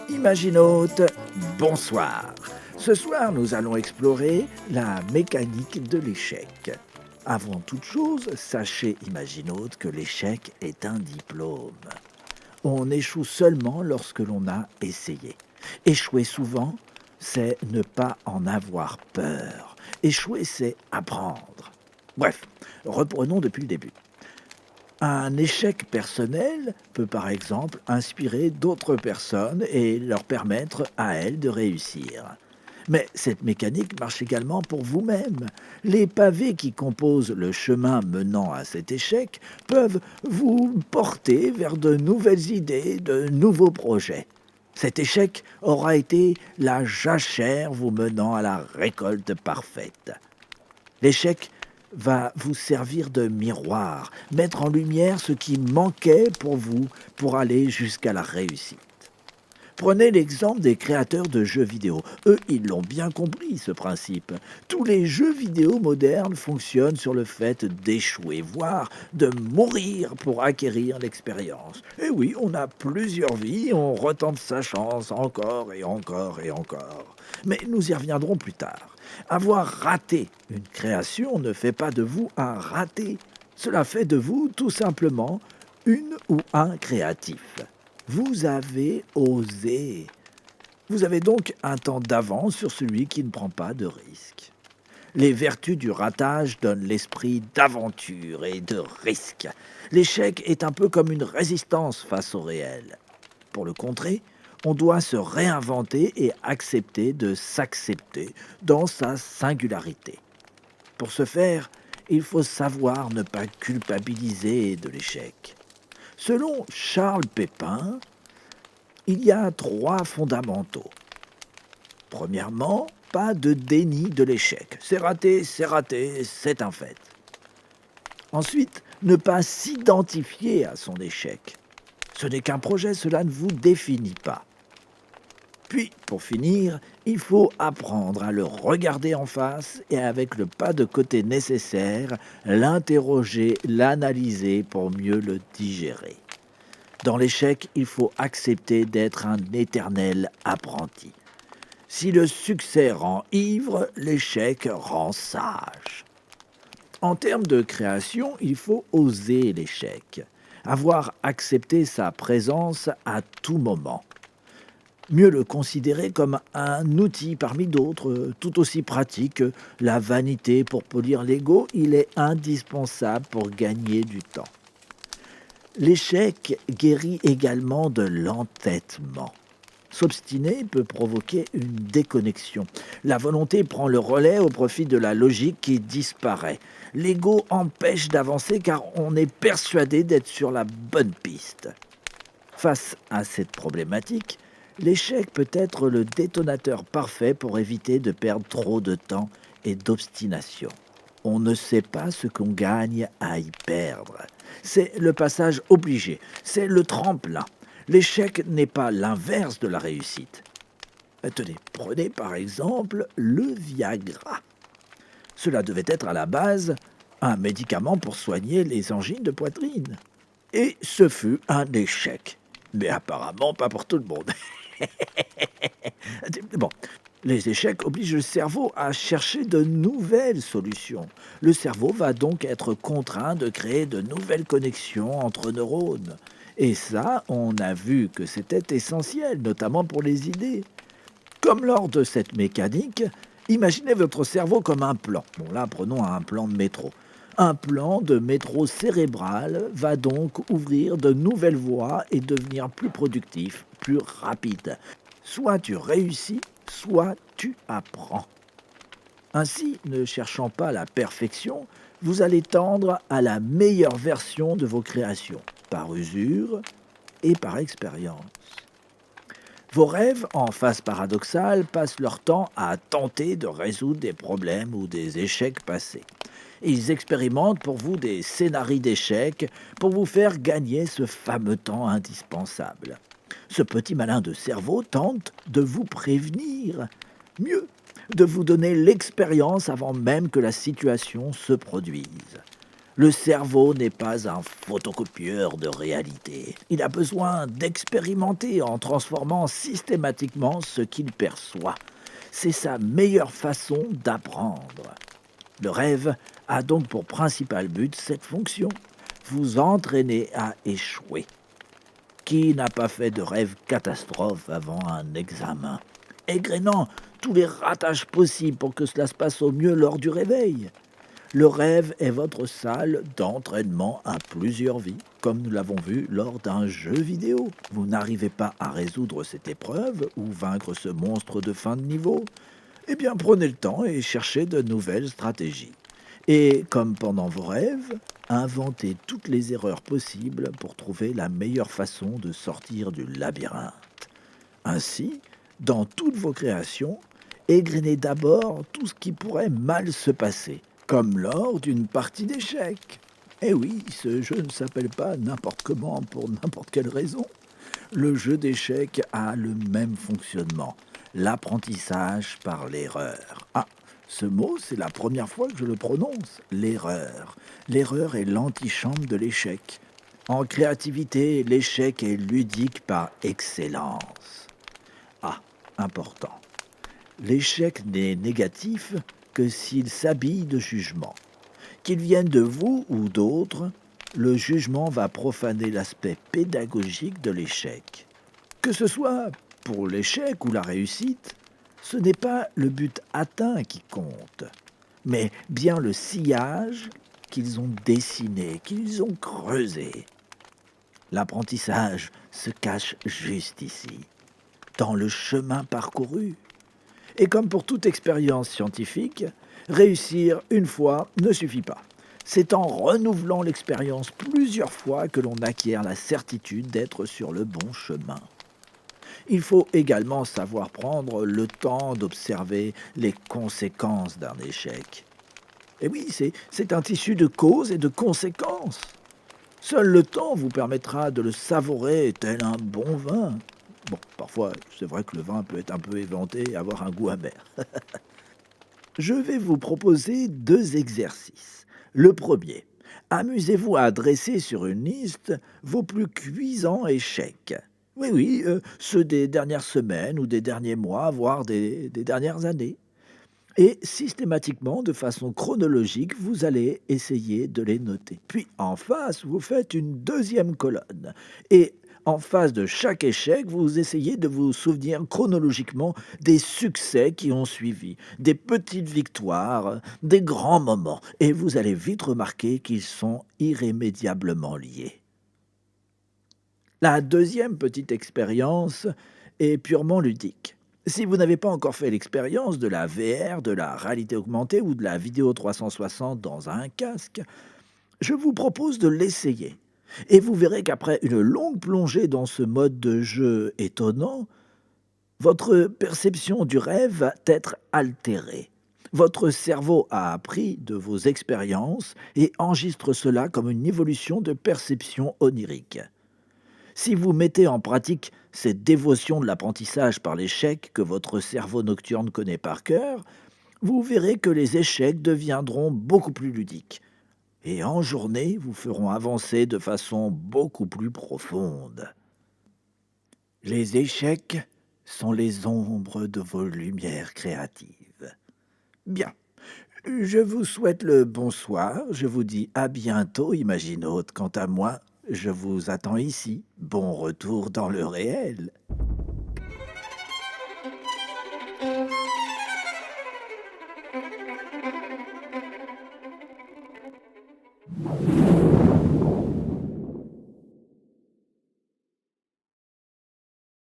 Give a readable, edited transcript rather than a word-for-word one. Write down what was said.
Imaginaute, bonsoir. Ce soir, nous allons explorer la mécanique de l'échec. Avant toute chose, sachez, Imaginaute, que l'échec est un diplôme. On échoue seulement lorsque l'on a essayé. Échouer souvent, c'est ne pas en avoir peur. Échouer, c'est apprendre. Bref, reprenons depuis le début. Un échec personnel peut par exemple inspirer d'autres personnes et leur permettre à elles de réussir. Mais cette mécanique marche également pour vous-même. Les pavés qui composent le chemin menant à cet échec peuvent vous porter vers de nouvelles idées, de nouveaux projets. Cet échec aura été la jachère vous menant à la récolte parfaite. L'échec va vous servir de miroir, mettre en lumière ce qui manquait pour vous pour aller jusqu'à la réussite. Prenez l'exemple des créateurs de jeux vidéo. Eux, ils l'ont bien compris, ce principe. Tous les jeux vidéo modernes fonctionnent sur le fait d'échouer, voire de mourir pour acquérir l'expérience. Et oui, on a plusieurs vies, on retente sa chance encore et encore et encore. Mais nous y reviendrons plus tard. Avoir raté une création ne fait pas de vous un raté. Cela fait de vous tout simplement une ou un créatif. Vous avez osé. Vous avez donc un temps d'avance sur celui qui ne prend pas de risques. Les vertus du ratage donnent l'esprit d'aventure et de risque. L'échec est un peu comme une résistance face au réel. Pour le contrer, on doit se réinventer et accepter de s'accepter dans sa singularité. Pour ce faire, il faut savoir ne pas culpabiliser de l'échec. Selon Charles Pépin, il y a trois fondamentaux. Premièrement, pas de déni de l'échec. C'est raté, c'est un fait. Ensuite, ne pas s'identifier à son échec. Ce n'est qu'un projet, cela ne vous définit pas. Puis, pour finir, il faut apprendre à le regarder en face et avec le pas de côté nécessaire, l'interroger, l'analyser pour mieux le digérer. Dans l'échec, il faut accepter d'être un éternel apprenti. Si le succès rend ivre, l'échec rend sage. En termes de création, il faut oser l'échec, avoir accepté sa présence à tout moment. Mieux le considérer comme un outil parmi d'autres, tout aussi pratique que la vanité pour polir l'ego, il est indispensable pour gagner du temps. L'échec guérit également de l'entêtement. S'obstiner peut provoquer une déconnexion. La volonté prend le relais au profit de la logique qui disparaît. L'ego empêche d'avancer car on est persuadé d'être sur la bonne piste. Face à cette problématique, l'échec peut être le détonateur parfait pour éviter de perdre trop de temps et d'obstination. On ne sait pas ce qu'on gagne à y perdre. C'est le passage obligé, c'est le tremplin. L'échec n'est pas l'inverse de la réussite. Tenez, prenez par exemple le Viagra. Cela devait être à la base un médicament pour soigner les angines de poitrine. Et ce fut un échec. Mais apparemment pas pour tout le monde. Bon, les échecs obligent le cerveau à chercher de nouvelles solutions. Le cerveau va donc être contraint de créer de nouvelles connexions entre neurones. Et ça, on a vu que c'était essentiel, notamment pour les idées. Comme lors de cette mécanique, imaginez votre cerveau comme un plan. Bon là, prenons un plan de métro. Un plan de métro cérébral va donc ouvrir de nouvelles voies et devenir plus productif, plus rapide. Soit tu réussis, soit tu apprends. Ainsi, ne cherchant pas la perfection, vous allez tendre à la meilleure version de vos créations, par usure et par expérience. Vos rêves, en phase paradoxale, passent leur temps à tenter de résoudre des problèmes ou des échecs passés. Ils expérimentent pour vous des scénarios d'échecs pour vous faire gagner ce fameux temps indispensable. Ce petit malin de cerveau tente de vous prévenir. Mieux, de vous donner l'expérience avant même que la situation se produise. Le cerveau n'est pas un photocopieur de réalité. Il a besoin d'expérimenter en transformant systématiquement ce qu'il perçoit. C'est sa meilleure façon d'apprendre. Le rêve a donc pour principal but cette fonction, vous entraîner à échouer. Qui n'a pas fait de rêve catastrophe avant un examen, égrénant tous les ratages possibles pour que cela se passe au mieux lors du réveil? Le rêve est votre salle d'entraînement à plusieurs vies, comme nous l'avons vu lors d'un jeu vidéo. Vous n'arrivez pas à résoudre cette épreuve ou vaincre ce monstre de fin de niveau? Eh bien, prenez le temps et cherchez de nouvelles stratégies. Et comme pendant vos rêves, inventez toutes les erreurs possibles pour trouver la meilleure façon de sortir du labyrinthe. Ainsi, dans toutes vos créations, égrenez d'abord tout ce qui pourrait mal se passer, comme lors d'une partie d'échecs. Eh oui, ce jeu ne s'appelle pas n'importe comment pour n'importe quelle raison. Le jeu d'échecs a le même fonctionnement, l'apprentissage par l'erreur. Ah, ce mot, c'est la première fois que je le prononce, l'erreur. L'erreur est l'antichambre de l'échec. En créativité, l'échec est ludique par excellence. Ah, important. L'échec n'est négatif que s'il s'habille de jugement. Qu'il vienne de vous ou d'autres, le jugement va profaner l'aspect pédagogique de l'échec. Que ce soit pour l'échec ou la réussite, ce n'est pas le but atteint qui compte, mais bien le sillage qu'ils ont dessiné, qu'ils ont creusé. L'apprentissage se cache juste ici, dans le chemin parcouru. Et comme pour toute expérience scientifique, réussir une fois ne suffit pas. C'est en renouvelant l'expérience plusieurs fois que l'on acquiert la certitude d'être sur le bon chemin. Il faut également savoir prendre le temps d'observer les conséquences d'un échec. Et oui, c'est un tissu de causes et de conséquences. Seul le temps vous permettra de le savourer tel un bon vin. Bon, parfois, c'est vrai que le vin peut être un peu éventé et avoir un goût amer. Je vais vous proposer 2 exercices. Le premier, amusez-vous à dresser sur une liste vos plus cuisants échecs. Oui, oui, ceux des dernières semaines ou des derniers mois, voire des dernières années. Et systématiquement, de façon chronologique, vous allez essayer de les noter. Puis en face, vous faites une deuxième colonne. Et en face de chaque échec, vous essayez de vous souvenir chronologiquement des succès qui ont suivi, des petites victoires, des grands moments. Et vous allez vite remarquer qu'ils sont irrémédiablement liés. La deuxième petite expérience est purement ludique. Si vous n'avez pas encore fait l'expérience de la VR, de la réalité augmentée ou de la vidéo 360 dans un casque, je vous propose de l'essayer. Et vous verrez qu'après une longue plongée dans ce mode de jeu étonnant, votre perception du rêve va être altérée. Votre cerveau a appris de vos expériences et enregistre cela comme une évolution de perception onirique. Si vous mettez en pratique cette dévotion de l'apprentissage par l'échec que votre cerveau nocturne connaît par cœur, vous verrez que les échecs deviendront beaucoup plus ludiques. Et en journée, vous feront avancer de façon beaucoup plus profonde. Les échecs sont les ombres de vos lumières créatives. Bien, je vous souhaite le bonsoir, je vous dis à bientôt, Imaginaute. Quant à moi, je vous attends ici. Bon retour dans le réel.